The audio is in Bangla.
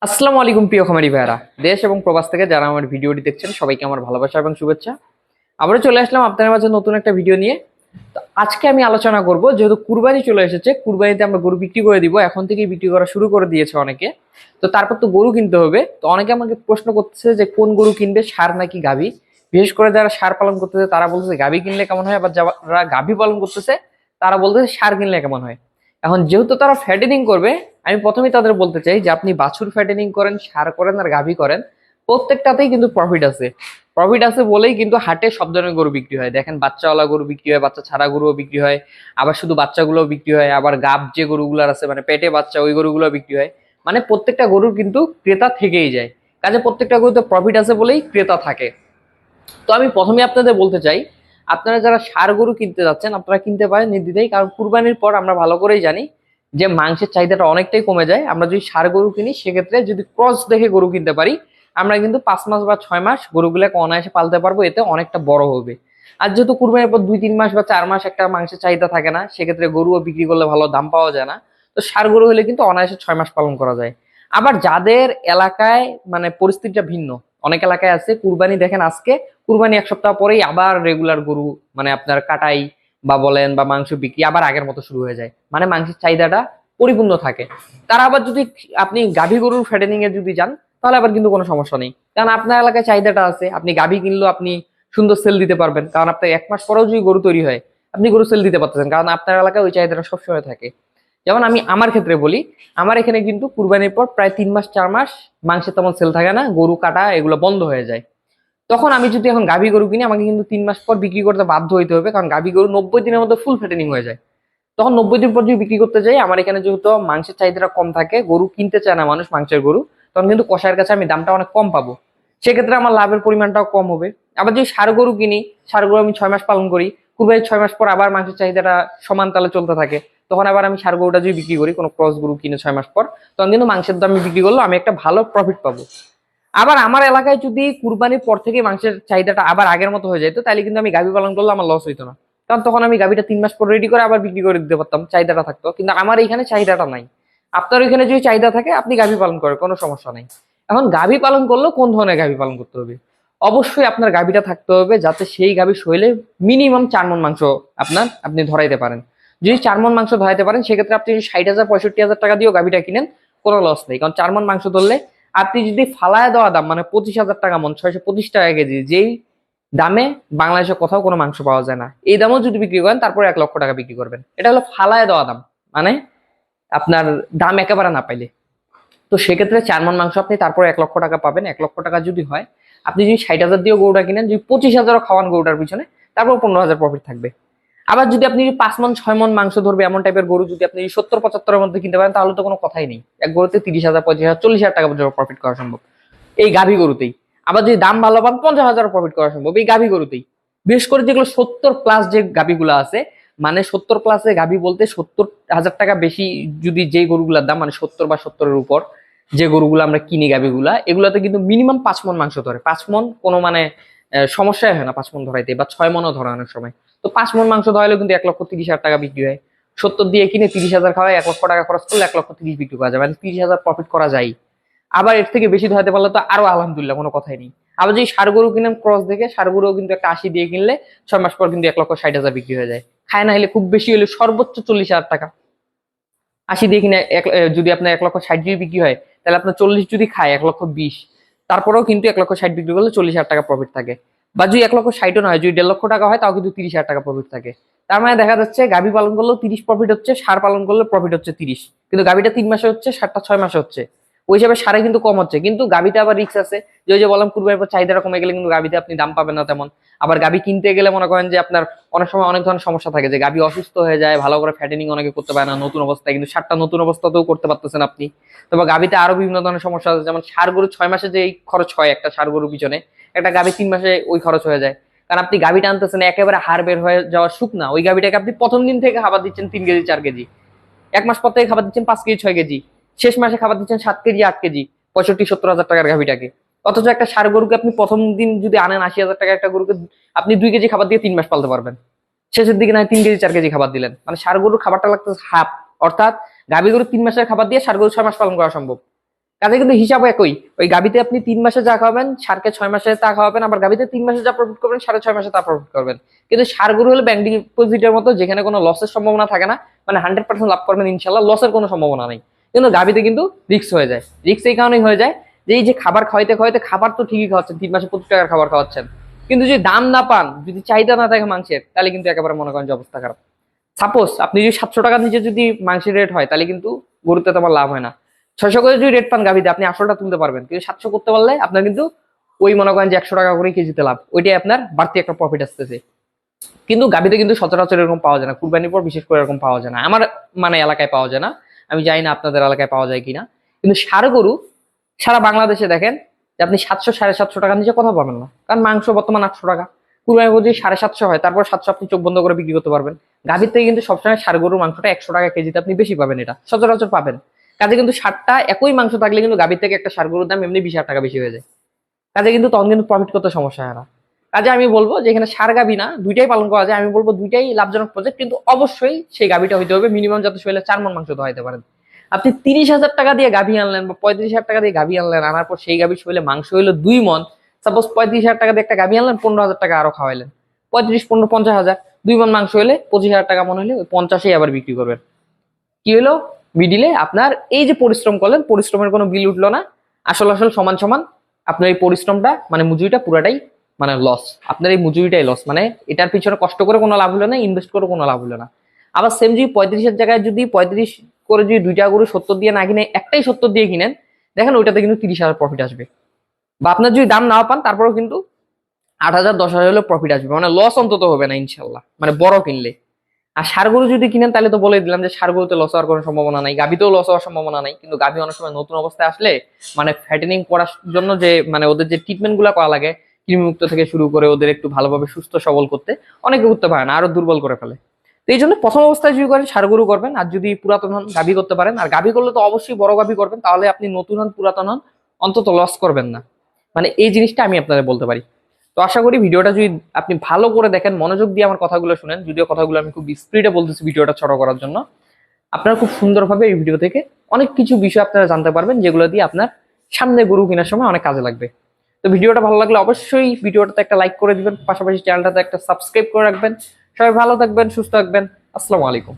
আসসালামু আলাইকুম প্রিয় খামারি ভাইরা, দেশ এবং প্রবাস থেকে যারা আমার ভিডিওটি দেখছেন সবাইকে আমার ভালোবাসা এবং শুভেচ্ছা। আবারও চলে আসলাম আপনাদের মাঝে নতুন একটা ভিডিও নিয়ে। তো আজকে আমি আলোচনা করব, যেহেতু কুরবানি চলে এসেছে, কুরবানিতে আমরা গরু বিক্রি করে দিব, এখন থেকেই বিক্রি করা শুরু করে দিয়েছে অনেকে। তো তারপর তো গরু কিনতে হবে, তো অনেকে আমাকে প্রশ্ন করতেছে যে কোন গরু কিনবে, ষাঁড় নাকি গাভী। বিশেষ করে যারা ষাঁড় পালন করতেছে তারা বলতেছে গাভী কিনলে কেমন হয়, আবার যারা গাভী পালন করতেছে তারা বলতেছে ষাঁড় কিনলে কেমন হয়। এখন যেহেতু তারা ফ্যাটেনিং করবে, আমি প্রথমেই তাদের বলতে চাই যে আপনি বাছুর ফ্যাটেনিং করেন, ষাঁড় করেন আর গাভী করেন, প্রত্যেকটাতেই কিন্তু প্রফিট আছে। প্রফিট আছে বলেই কিন্তু হাটে সব ধরনের গরু বিক্রি হয়। দেখেন, বাচ্চাওয়ালা গরু বিক্রি হয়, বাচ্চা ছাড়া গরুও বিক্রি হয়, আবার শুধু বাচ্চাগুলোও বিক্রি হয়, আবার গাব যে গরুগুলার আছে মানে পেটে বাচ্চা ওই গরুগুলো বিক্রি হয়। মানে প্রত্যেকটা গরুর কিন্তু ক্রেতা থেকেই যায়। কাজে প্রত্যেকটা গরুতে প্রফিট আছে বলেই ক্রেতা থাকে। তো আমি প্রথমে আপনাদের বলতে চাই, আপনারা যারা ষাঁড় গরু কিনতে যাচ্ছেন আপনারা কিনতে পারেন নির্দ্বিধায়, কারণ কুরবানির পর আমরা ভালো করেই জানি যে মাংসের চাহিদাটা অনেকটাই কমে যায়। আমরা যদি ষাঁড় গরু কিনি সেক্ষেত্রে যদি ক্রস দেখে গরু কিনতে পারি, আমরা কিন্তু 5 মাস বা 6 মাস গরুগুলোকে অনায়াসে পালতে পারবো, এতে অনেকটা বড় হবে। আর যেহেতু কুরবানির পর 2-3 মাস বা 4 মাস একটা মাংসের চাহিদা থাকে না, সেক্ষেত্রে গরুও বিক্রি করলে ভালো দাম পাওয়া যায় না। তো ষাঁড় গরু হলে কিন্তু অনায়াসে 6 মাস পালন করা যায়। আবার যাদের এলাকায় মানে পরিস্থিতিটা ভিন্ন, অনেক এলাকায় আছে কুরবানি দেখেন আজকে, কুরবানি 1 সপ্তাহ পরেই আবার রেগুলার গরু মানে আপনার কাটাই বা বলেন বা মাংস বিক্রি আবার আগের মতো শুরু হয়ে যায়, মানে মাংসের চাহিদাটা পরিপূর্ণ থাকে। তারা আবার যদি আপনি গাভী গরুর ফ্যাটেনিং এ যদি যান, তাহলে আবার কিন্তু কোনো সমস্যা নেই, কারণ আপনার এলাকায় চাহিদাটা আছে। আপনি গাভী কিনলেও আপনি সুন্দর সেল দিতে পারবেন, কারণ আপনার 1 মাস পরেও যদি গরু তৈরি হয় আপনি গরু সেল দিতে পারতেছেন, কারণ আপনার এলাকায় ওই চাহিদাটা সবসময় থাকে। যেমন আমি আমার ক্ষেত্রে বলি, আমার এখানে কিন্তু কুরবানির পর প্রায় 3 মাস 4 মাস মাংসের তেমন সেল থাকে না, গরু কাটা এগুলো বন্ধ হয়ে যায়। তখন আমি যদি এখন গাভী গরু কিনি, আমাকে কিন্তু 3 মাস পর বিক্রি করতে বাধ্য হইতে হবে, কারণ গাভী গরু 90 দিনের মধ্যে ফুল ফ্যাটেনিং হয়ে যায়। তখন 90 দিন পর যদি বিক্রি করতে যাই, আমার এখানে যেহেতু মাংসের চাহিদাটা কম থাকে, গরু কিনতে চায় না মানুষ মাংসের গরু, তখন কিন্তু কষায়ের কাছে আমি দামটা অনেক কম পাবো। সেক্ষেত্রে আমার লাভের পরিমাণটাও কম হবে। আবার যদি ষাঁড় গরু কিনি, ষাঁড় গরু আমি 6 মাস পালন করি, কুরবানির 6 মাস পর আবার মাংসের চাহিদাটা সমান তালে চলতে থাকে, তখন আবার আমি ষাঁড় গরুটা যদি বিক্রি করি কোনো ক্রস গরু কিনে 6 মাস পর, তখন কিন্তু মাংসের দাম বিক্রি করলে আমি একটা ভালো প্রফিট পাবো। আবার আমার এলাকায় যদি কুরবানির পর থেকে মাংসের চাহিদাটা আবার আগের মতো হয়ে যেত, তাহলে কিন্তু আমি গাভী পালন করলে আমার লস হইতো না, কারণ তখন আমি গাভীটা 3 মাস পর রেডি করে আবার বিক্রি করে দিতে পারতাম, চাহিদাটা থাকতো। কিন্তু আমার এখানে চাহিদাটা নাই। আপনার এখানে যদি চাহিদা থাকে আপনি গাভী পালন করেন, কোনো সমস্যা নাই। এখন গাভী পালন করলেও কোন ধরনের গাভী পালন করতে হবে? অবশ্যই আপনার গাভীটা থাকতে হবে যাতে সেই গাভী শৈলে মিনিমাম 4 মণ মাংস আপনি ধরাইতে পারেন। যদি 4 মণ মাংস ধরাইতে পারেন, সেক্ষেত্রে আপনি 60,000 65,000 টাকা দিয়েও গাভীটা কিনেন, কোনো লস নেই। কারণ 4 মণ মাংস ধরলে আপনি যদি ফালায় দেওয়া দাম মানে 25,000 টাকা মন, 625 টাকা কেজি, যেই দামে বাংলাদেশে কোথাও কোনো মাংস পাওয়া যায় না, এই দামও যদি বিক্রি করেন তারপরে 1 লক্ষ টাকা বিক্রি করবেন। এটা হলো ফালায় দেওয়া দাম, মানে আপনার দাম একেবারে না পাইলে। তো সেক্ষেত্রে 4 মণ মাংস আপনি তারপরে 1 লক্ষ টাকা পাবেন। 1 লক্ষ টাকা যদি হয়, আপনি যদি 60,000 দিয়েও গরুটা কিনেন, যদি 25,000ও খাওয়ান গরুটার পিছনে, তারপর 15,000 প্রফিট থাকবে। আবার যদি আপনি 5 মণ 6 মণ মাংস ধরবে এমন টাইপের গরু যদি আপনি 70-75-এর মধ্যে কিনতে পারেন, তাহলে তো কোনো কথাই নেই, এক গরুতে 30,000 35,000 40,000 টাকা পর্যন্ত প্রফিট করা সম্ভব এই গাভী গরুতেই। আবার যদি দাম ভালো পান, 50,000 প্রফিট করা সম্ভব এই গাভী গরুতেই। বিশেষ করে যেগুলো 70+ যে গাভীগুলো আছে, মানে 70+ গাভী বলতে 70,000 টাকা বেশি যদি যেই গরুগুলোর দাম মানে 70 বা 70-এর উপর যে গরুগুলো আমরা কিনি গাভীগুলা, এগুলাতে কিন্তু মিনিমাম 5 মণ মাংস ধরে। 5 মণ কোনো মানে সমস্যাই হয় না 5 মণ ধরাইতে, বা 6 মণও ধরে অনেক সময়। তো 5 মণ মাংস ধরাইলেও কিন্তু 1,30,000 টাকা বিক্রি হয়। 70 দিয়ে কিনে 30,000 খাওয়ায় 1 লক্ষ টাকা খরচ করলে 1,30,000 বিক্রি করা যায়, মানে 30,000 প্রফিট করা যায়। আবার এর থেকে বেশি ধরাতে পারলে তো আরো আলহামদুলিল্লাহ, কোনো কথাই নেই। আবার যদি ষাঁড় গরু কিনেন ক্রস দেখে, ষাঁড় গরুও কিন্তু একটা 80 দিয়ে কিনলে 6 মাস পর কিন্তু 1,60,000 বিক্রি হয়ে যায়। খায় না হলে খুব বেশি হলে সর্বোচ্চ 40,000 টাকা। 80 দিয়ে কিনে যদি আপনার 1,60,000 যদি বিক্রি হয়, তাহলে আপনার 40 যদি খায় 1,20,000, তারপরেও কিন্তু 1,60,000 বিক্রি করলে 40,000 টাকা প্রফিট থাকে। বা যদি 1,60,000ও নয়, যদি 1.5 লক্ষ টাকা হয়, তাও কিন্তু 30,000 টাকা প্রফিট থাকে। তার মানে দেখা যাচ্ছে গাভী পালন করলেও 30 প্রফিট হচ্ছে, ষাঁড় পালন করলে প্রফিট হচ্ছে 30, কিন্তু গাভীটা 3 মাসে হচ্ছে, ষাঁড়টা 6 মাসে হচ্ছে। ওই হিসাবে ষাঁড়ে কিন্তু কম হচ্ছে, কিন্তু গাভীতে আবার রিস্ক আছে। যে ওই যে বললাম কুরবানির পর চাহিদাটা কমে গেলে কিন্তু গাভীতে আপনি দাম পাবেন না তেমন। আবার গাভী কিনতে গেলে মনে করেন যে আপনার অনেক সময় অনেক ধরনের সমস্যা থাকে, যে গাভী অসুস্থ হয়ে যায়, ভালো করে ফ্যাটেনিং অনেকে করতে পারে না নতুন অবস্থায়, কিন্তু ষাঁড়টা নতুন অবস্থাতেও করতে পারতেছেন আপনি। তবে গাভীতে আরো বিভিন্ন ধরনের সমস্যা আছে, যেমন ষাঁড় গরু 6 মাসে যে খরচ হয় একটা ষাঁড় গরুর পিছনে, একটা গাভী 3 মাসে ওই খরচ হয়ে যায়। কারণ আপনি গাভীটা আনতেছেন একেবারে হাড় বের হয়ে যাওয়ার শুকনা, ওই গাভীটাকে আপনি প্রথম দিন থেকে খাবার দিচ্ছেন 3 কেজি 4 কেজি, 1 মাস পর থেকে খাবার দিচ্ছেন 5 কেজি 6 কেজি, শেষ মাসে খাবার দিচ্ছেন 7 কেজি 8 কেজি, 65-70 হাজার টাকার গাভীটাকে। অথচ একটা ষাঁড় গরুকে আপনি প্রথম দিন যদি আনেন 80,000 টাকা একটা গরুকে, আপনি 2 কেজি খাবার দিয়ে 3 মাস পালতে পারবেন। শেষের দিকে নয় 3 কেজি 4 কেজি খাবার দিলেন, মানে ষাঁড় গরুর খাবারটা লাগতেছে হাফ। অর্থাৎ গাভী গরু 3 মাসের খাবার দিয়ে ষাঁড় গরু 6 মাস পালন করা সম্ভব। কাজে কিন্তু হিসাব একই। ওই গাবিতে আপনি 3 মাসে যা খাওয়াবেন, সারকে 6 মাসে তা খাওয়াবেন, আবার গাবিতে 3 মাসে যা প্রফিট করবেন, সাড়ে 6 মাসে তা প্রফিট করবেন। কিন্তু সার গরু হলে ব্যাংক ডিপোজিটের মতো, যেখানে কোনো লসের সম্ভাবনা থাকে না, মানে 100% লাভ করবেন ইনশাল্লাহ, লসের কোনো সম্ভাবনা নেই। কিন্তু গাবিতে কিন্তু রিস্ক হয়ে যায়। রিস্ক এই কারণেই হয়ে যায় যে এই যে খাবার খাওয়াইতে খাওয়াইতে, খাবার তো ঠিকই খাওয়াচ্ছেন, 3 মাসে 25 টাকার খাবার খাওয়াচ্ছেন, কিন্তু যদি দাম না পান, যদি চাহিদা না থাকে মাংসের, তাহলে কিন্তু একেবারে মনে করেন যে অবস্থা খারাপ। সাপোজ আপনি যদি 700 টাকার নিচে যদি মাংসের রেট হয়, তাহলে কিন্তু গরুতে তোমার লাভ হয় না। 600 করে যদি রেট পান গাভিতে, আপনি 800টা তুলতে পারবেন, কিন্তু 700 করতে পারলে আপনার কিন্তু ওই মনে করেন যে 100 টাকা করে কেজিতে লাভ, ওইটাই আপনার বাড়তি একটা প্রফিট আসতেছে। কিন্তু গাভিতে কিন্তু সচরাচর এরকম পাওয়া যায় না, কুরবানির পর বিশেষ করে এরকম পাওয়া যায় না, আমার মানে এলাকায় পাওয়া যায় না। আমি জানি না আপনাদের এলাকায় পাওয়া যায় কিনা। কিন্তু ষাঁড় গরু সারা বাংলাদেশে দেখেন যে আপনি 700 750 টাকার নিচে কথা পাবেন না, কারণ মাংস বর্তমান 800 টাকা। কুরবানি যদি 750 হয়, তারপর 700 আপনি চোখ বন্ধ করে বিক্রি করতে পারবেন। গাভীর থেকে কিন্তু সবসময় ষাঁড় গরুর মাংসটা 100 টাকা কেজিতে আপনি বেশি পাবেন, এটা সচরাচর পাবেন। কাজে কিন্তু 60টা একই মাংস থাকলে কিন্তু গাভীর থেকে একটা ষাঁড় গরুর দাম এমনি 20,000 টাকা বেশি হয়ে যায়। কাজে কিন্তু তখন কিন্তু প্রফিট করতে সমস্যা হয় না। কাজে আমি বলবো যে এখানে ষাঁড় গাভী না, দুইটাই পালন করা যায়। আমি বলবো দুইটাই লাভজনক প্রজেক্ট, কিন্তু অবশ্যই সেই গাভীটা হইতে হবে মিনিমাম, যাতে শরীরে 4 মণ মাংস ধরাইতে পারেন। আপনি 30,000 টাকা দিয়ে গাভী আনলেন বা 35,000 টাকা দিয়ে গাভী আনলেন, আনার পর সেই গাভীর শরীরে মাংস হইলো 2 মণ। সাপোজ 35,000 টাকা দিয়ে একটা গাভী আনলেন, 15,000 টাকা আরো খাওয়াইলেন, 35 15 50,000, 2 মণ মাংস হলে 25,000 টাকা মনে হলে ওই 50-এই আবার বিক্রি করবেন। কি হলো? মিডিলে আপনার এই যে পরিশ্রম করলেন, পরিশ্রমের কোনো বিল উঠলো না। আসল আসল সমান সমান আপনার এই পরিশ্রমটা মানে মজুরিটা পুরাটাই মানে লস। আপনার এই মজুরিটাই লস, মানে এটার পিছনে কষ্ট করে কোনো লাভ হলো না, ইনভেস্ট করে কোনো লাভ হলো না। আবার সেম যদি 35-এর জায়গায় যদি 35 করে যদি 2টা গরু 70 দিয়ে না কিনে, একটাই 70 দিয়ে কিনেন, দেখেন ওইটাতে কিন্তু 30,000 প্রফিট আসবে। বা আপনার যদি দাম নাও পান, তারপরেও কিন্তু 8,000 10,000 হলেও প্রফিট আসবে, মানে লস অন্তত হবে না ইনশাল্লাহ, মানে বড় কিনলে। আর ষাঁড় গরু যদি কিনেন, তাহলে তো বলে দিলাম যে ষাঁড় গরুতে লস হওয়ার কোনো সম্ভাবনা নাই, গাভীতেও লস হওয়ার সম্ভাবনা নাই। কিন্তু গাভী অনেক সময় নতুন অবস্থায় আসলে মানে ফ্যাটেনিং করার জন্য যে মানে ওদের যে ট্রিটমেন্ট গুলা করা লাগে, কৃমিমুক্ত থেকে শুরু করে ওদের একটু ভালোভাবে সুস্থ সবল করতে, অনেকে করতে পারে না, আরো দুর্বল করে ফেলে। তো এই জন্য প্রথম অবস্থায় যদি করেন ষাঁড় গরু করবেন, আর যদি পুরাতন হন গাভী করতে পারেন। আর গাভী করলে তো অবশ্যই বড় গাভী করবেন, তাহলে আপনি নতুন হন পুরাতন হন, অন্তত লস করবেন না। মানে এই জিনিসটা আমি আপনাদের বলতে পারি। তো আশা করি ভিডিওটা যদি আপনি ভালো করে দেখেন, মনোযোগ দিয়ে আমার কথাগুলো শুনেন, যদিও কথাগুলো আমি খুব স্পিডে বলতেছি ভিডিওটা ছোট করার জন্য, আপনারা খুব সুন্দরভাবে এই ভিডিও থেকে অনেক কিছু বিষয় আপনারা জানতে পারবেন, যেগুলো দিয়ে আপনার সামনে গরু কেনার সময় অনেক কাজে লাগবে। তো ভিডিওটা ভালো লাগলে অবশ্যই ভিডিওটাতে একটা লাইক করে দিবেন, পাশাপাশি চ্যানেলটাতে একটা সাবস্ক্রাইব করে রাখবেন। সবাই ভালো থাকবেন, সুস্থ থাকবেন। আসসালামু আলাইকুম।